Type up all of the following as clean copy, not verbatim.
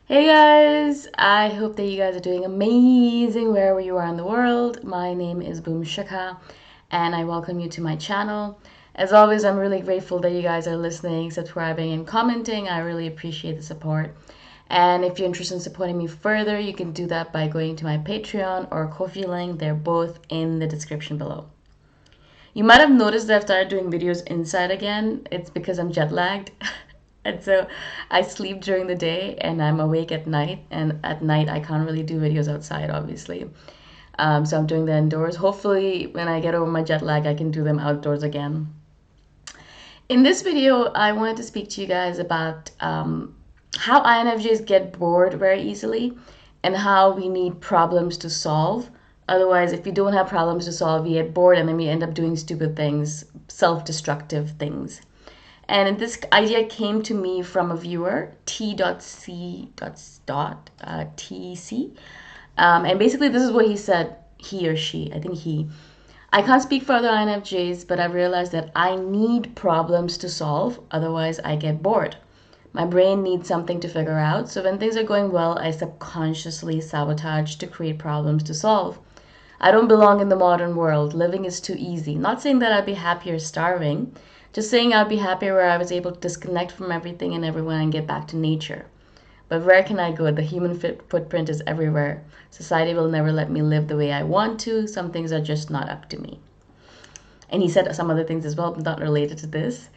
Hey guys, I hope that you guys are doing amazing wherever you are in the world. My name is Shikha and I welcome you to my channel. As always, I'm really grateful that you guys are listening, subscribing, and commenting. I really appreciate the support. And if you're interested in supporting me further, you can do that by going to my Patreon or Ko-fi link. They're both in the description below. You might have noticed that I've started doing videos inside again. It's because I'm jet lagged. And so I sleep during the day and I'm awake at night. And at night, I can't really do videos outside, obviously. So I'm doing them indoors. Hopefully, when I get over my jet lag, I can do them outdoors again. In this video, I wanted to speak to you guys about how INFJs get bored very easily and how we need problems to solve. Otherwise, if we don't have problems to solve, we get bored and then we end up doing stupid things, self-destructive things. And this idea came to me from a viewer, T.C. And basically, this is what he said, he or she, I think he. I can't speak for other INFJs, but I've realized that I need problems to solve, otherwise, I get bored. My brain needs something to figure out, so when things are going well, I subconsciously sabotage to create problems to solve. I don't belong in the modern world. Living is too easy. Not saying that I'd be happier starving, just saying I'd be happier where I was able to disconnect from everything and everyone and get back to nature. But where can I go? The human footprint is everywhere. Society will never let me live the way I want to. Some things are just not up to me. And he said some other things as well, not related to this.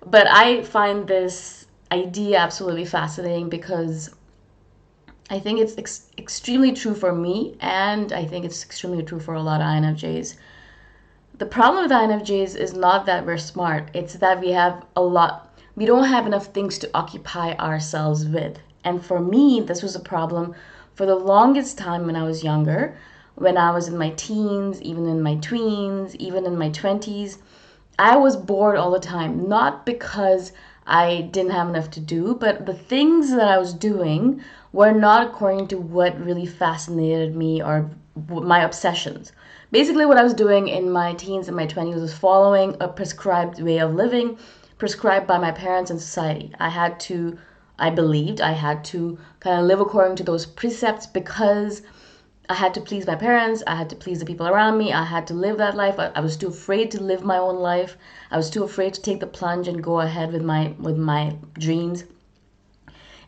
But I find this idea absolutely fascinating because I think it's extremely true for me, and I think it's extremely true for a lot of INFJs. The problem with INFJs is not that we're smart, it's that we don't have enough things to occupy ourselves with. And for me, this was a problem for the longest time when I was younger, when I was in my teens, even in my tweens, even in my 20s. I was bored all the time, not because I didn't have enough to do, but the things that I was doing were not according to what really fascinated me or my obsessions. Basically, what I was doing in my teens and my 20s was following a prescribed way of living, prescribed by my parents and society. I believed I had to kind of live according to those precepts because I had to please my parents. I had to please the people around me. I had to live that life. I was too afraid to live my own life. I was too afraid to take the plunge and go ahead with my dreams.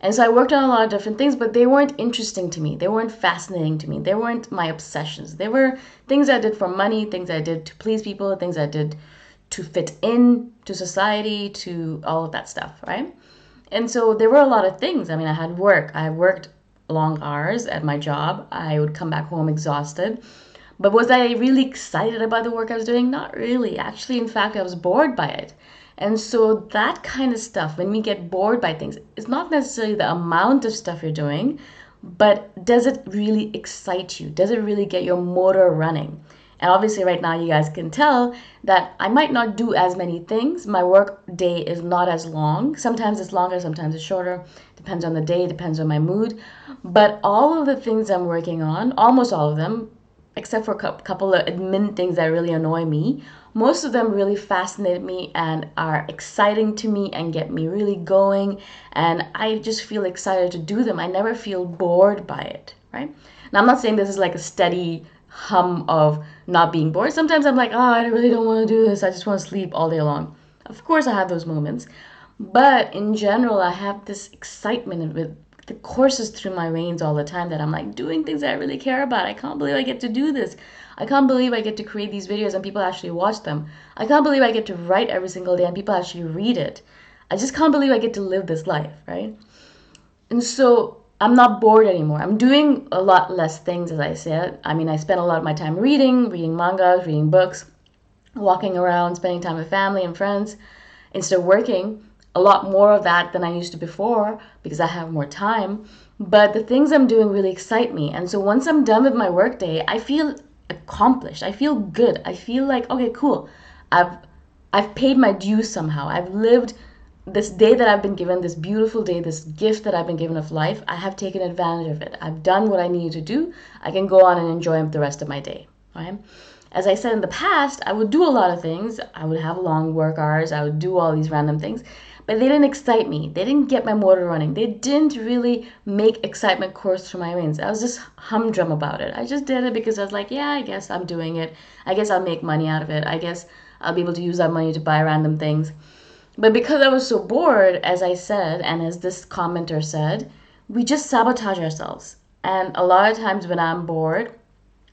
And so I worked on a lot of different things, but they weren't interesting to me. They weren't fascinating to me. They weren't my obsessions. They were things I did for money, things I did to please people, things I did to fit in to society, to all of that stuff, right? And so there were a lot of things. I mean, I had work. I worked long hours at my job. I would come back home exhausted. But was I really excited about the work I was doing? Not really. Actually, in fact, I was bored by it. And so that kind of stuff, when we get bored by things, it's not necessarily the amount of stuff you're doing, but does it really excite you? Does it really get your motor running? And obviously right now you guys can tell that I might not do as many things. My work day is not as long. Sometimes it's longer, sometimes it's shorter. Depends on the day, depends on my mood. But all of the things I'm working on, almost all of them, except for a couple of admin things that really annoy me, most of them really fascinate me and are exciting to me and get me really going. And I just feel excited to do them. I never feel bored by it, right? Now, I'm not saying this is like a steady hum of not being bored. Sometimes I'm like, oh, I really don't want to do this. I just want to sleep all day long. Of course, I have those moments. But in general, I have this excitement with the courses through my veins all the time that I'm like doing things that I really care about. I can't believe I get to do this. I can't believe I get to create these videos and people actually watch them. I can't believe I get to write every single day and people actually read it. I just can't believe I get to live this life, right? And so I'm not bored anymore. I'm doing a lot less things, as I said. I mean, I spend a lot of my time reading mangas, reading books, walking around, spending time with family and friends instead of working. A lot more of that than I used to before because I have more time. But the things I'm doing really excite me. And so once I'm done with my workday, I feel accomplished. I feel good. I feel like, okay, cool. I've I've paid my dues somehow. I've lived this day that I've been given, this beautiful day, this gift that I've been given of life. I have taken advantage of it. I've done what I needed to do. I can go on and enjoy the rest of my day. Right? As I said in the past, I would do a lot of things. I would have long work hours. I would do all these random things. but they didn't excite me. They didn't get my motor running. They didn't really make excitement course through my veins. I was just humdrum about it. I just did it because I was like, yeah, I guess I'm doing it. I guess I'll make money out of it. I guess I'll be able to use that money to buy random things. But because I was so bored, as I said, and as this commenter said, we just sabotage ourselves. And a lot of times when I'm bored,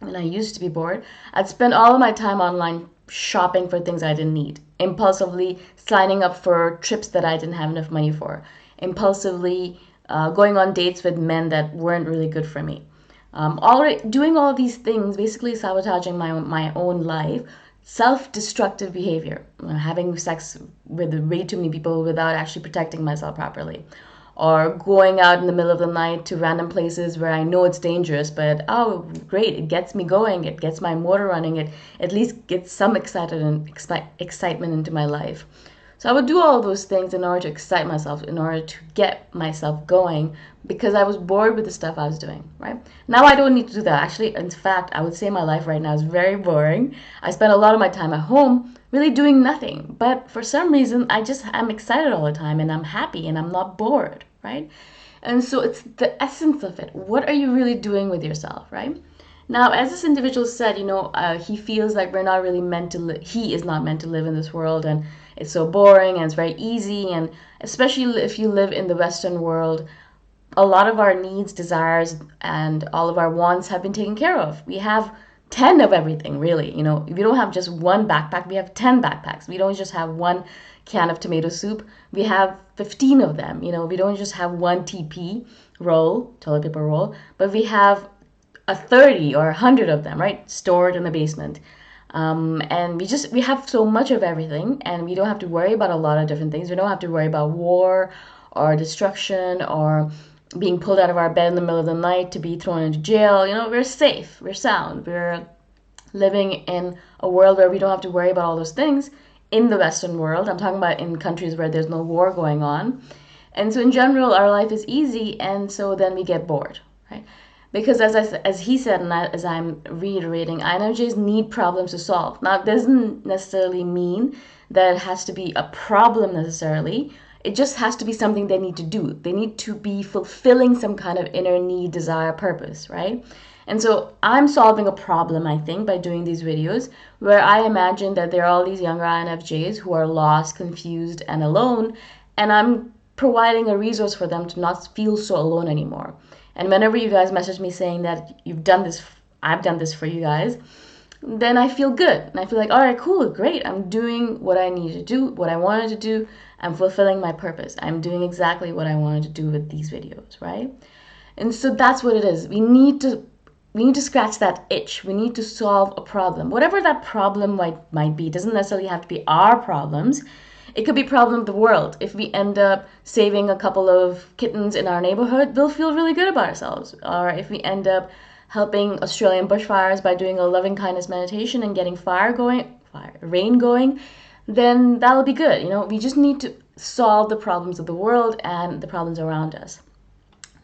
when I used to be bored, I'd spend all of my time online shopping for things I didn't need, impulsively signing up for trips that I didn't have enough money for, impulsively going on dates with men that weren't really good for me. Already doing all these things, basically sabotaging my own life, self-destructive behavior, having sex with way too many people without actually protecting myself properly, or going out in the middle of the night to random places where I know it's dangerous, but oh, great, it gets me going, it gets my motor running, it at least gets some excitement into my life. So I would do all those things in order to excite myself, in order to get myself going, because I was bored with the stuff I was doing, right? Now I don't need to do that. Actually, in fact, I would say my life right now is very boring. I spend a lot of my time at home really doing nothing. But for some reason, I'm excited all the time and I'm happy and I'm not bored, right? And so it's the essence of it. What are you really doing with yourself, right? Now, as this individual said, he feels like we're not really meant to he is not meant to live in this world, and it's so boring and it's very easy. And especially if you live in the Western world, a lot of our needs, desires, and all of our wants have been taken care of. We have 10 of everything, really. If you don't have just one backpack, we have 10 backpacks. We don't just have one can of tomato soup. We have 15 of them. We don't just have one TP roll, toilet paper roll, but we have a 30 or 100 of them, right, stored in the basement. And we have so much of everything, and we don't have to worry about a lot of different things. We don't have to worry about war or destruction or being pulled out of our bed in the middle of the night to be thrown into jail. We're safe, we're sound, we're living in a world where we don't have to worry about all those things. In the Western world, I'm talking about in countries where there's no war going on. And so in general, our life is easy, and so then we get bored, right? Because as he said, and as I'm reiterating, INFJs need problems to solve. Now, it doesn't necessarily mean that it has to be a problem necessarily. It just has to be something they need to do. They need to be fulfilling some kind of inner need, desire, purpose, right? And so I'm solving a problem, I think, by doing these videos where I imagine that there are all these younger INFJs who are lost, confused, and alone, and I'm providing a resource for them to not feel so alone anymore. And whenever you guys message me saying that you've done this, I've done this for you guys, then I feel good. And I feel like, all right, cool, great. I'm doing what I need to do, what I wanted to do. I'm fulfilling my purpose. I'm doing exactly what I wanted to do with these videos, right? And so that's what it is. We need to scratch that itch. We need to solve a problem. Whatever that problem might be, it doesn't necessarily have to be our problems. It could be a problem of the world. If we end up saving a couple of kittens in our neighborhood, we'll feel really good about ourselves. Or if we end up helping Australian bushfires by doing a loving kindness meditation and getting rain going, then that'll be good. We just need to solve the problems of the world and the problems around us.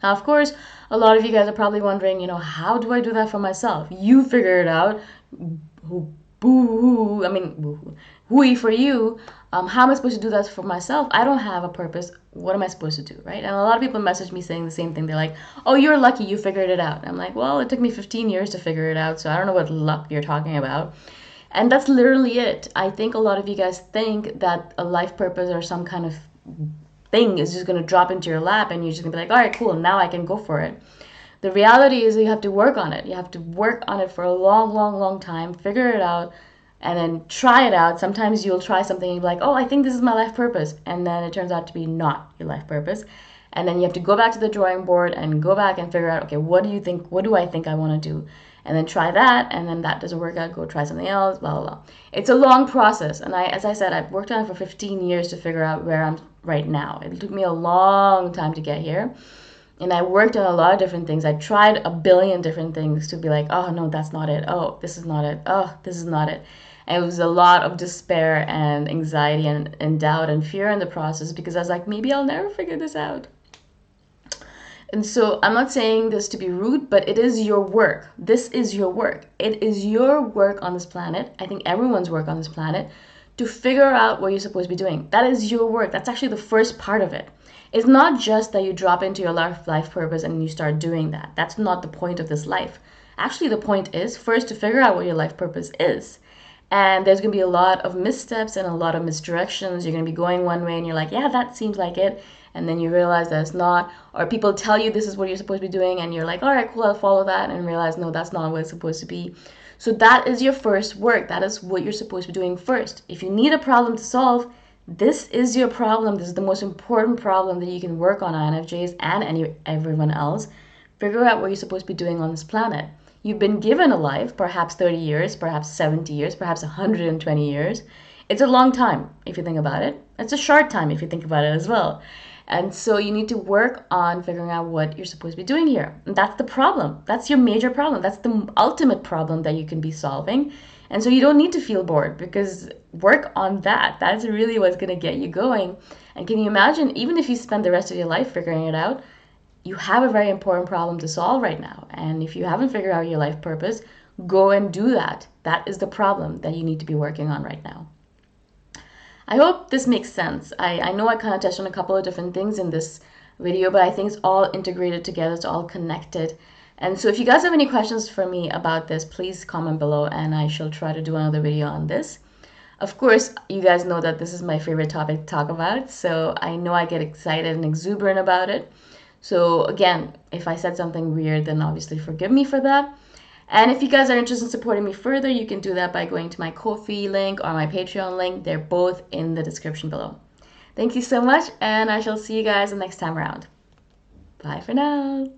Now, of course, a lot of you guys are probably wondering, how do I do that for myself? You figure it out. Boo-hoo. I mean, boo-hoo. Hooey for you. How am I supposed to do that for myself? I don't have a purpose. What am I supposed to do, right? And a lot of people message me saying the same thing. They're like, oh, you're lucky you figured it out. I'm like, well, it took me 15 years to figure it out, so I don't know what luck you're talking about. And that's literally it. I think a lot of you guys think that a life purpose or some kind of thing is just going to drop into your lap and you're just going to be like, all right, cool, now I can go for it. The reality is you have to work on it. You have to work on it for a long, long, long time, figure it out, and then try it out. Sometimes you'll try something and you'll be like, oh, I think this is my life purpose. And then it turns out to be not your life purpose. And then you have to go back to the drawing board and go back and figure out, okay, what do I think I want to do? And then try that, and then that doesn't work out, go try something else, blah, blah, blah. It's a long process. And as I said, I've worked on it for 15 years to figure out where I'm right now. It took me a long time to get here. And I worked on a lot of different things. I tried a billion different things to be like, oh, no, that's not it. Oh, this is not it. Oh, this is not it. And it was a lot of despair and anxiety and doubt and fear in the process because I was like, maybe I'll never figure this out. And so I'm not saying this to be rude, but it is your work. This is your work. It is your work on this planet. I think everyone's work on this planet to figure out what you're supposed to be doing. That is your work. That's actually the first part of it. It's not just that you drop into your life purpose and you start doing that. That's not the point of this life. Actually, the point is first to figure out what your life purpose is. And there's going to be a lot of missteps and a lot of misdirections. You're going to be going one way and you're like, yeah, that seems like it. And then you realize that it's not. Or people tell you this is what you're supposed to be doing and you're like, all right, cool, I'll follow that. And realize, no, that's not what it's supposed to be. So that is your first work. That is what you're supposed to be doing first. If you need a problem to solve, this is your problem. This is the most important problem that you can work on, INFJs and everyone else. Figure out what you're supposed to be doing on this planet. You've been given a life, perhaps 30 years, perhaps 70 years, perhaps 120 years. It's a long time if you think about it. It's a short time if you think about it as well. And so you need to work on figuring out what you're supposed to be doing here. And that's the problem. That's your major problem. That's the ultimate problem that you can be solving. And so you don't need to feel bored because work on that. That's really what's going to get you going. And can you imagine, even if you spend the rest of your life figuring it out, you have a very important problem to solve right now. And if you haven't figured out your life purpose, go and do that. That is the problem that you need to be working on right now. I hope this makes sense. I know I kind of touched on a couple of different things in this video, but I think it's all integrated together. It's all connected. And so if you guys have any questions for me about this, please comment below and I shall try to do another video on this. Of course, you guys know that this is my favorite topic to talk about, so I know I get excited and exuberant about it. So again, if I said something weird, then obviously forgive me for that. And if you guys are interested in supporting me further, you can do that by going to my Ko-fi link or my Patreon link. They're both in the description below. Thank you so much, and I shall see you guys the next time around. Bye for now.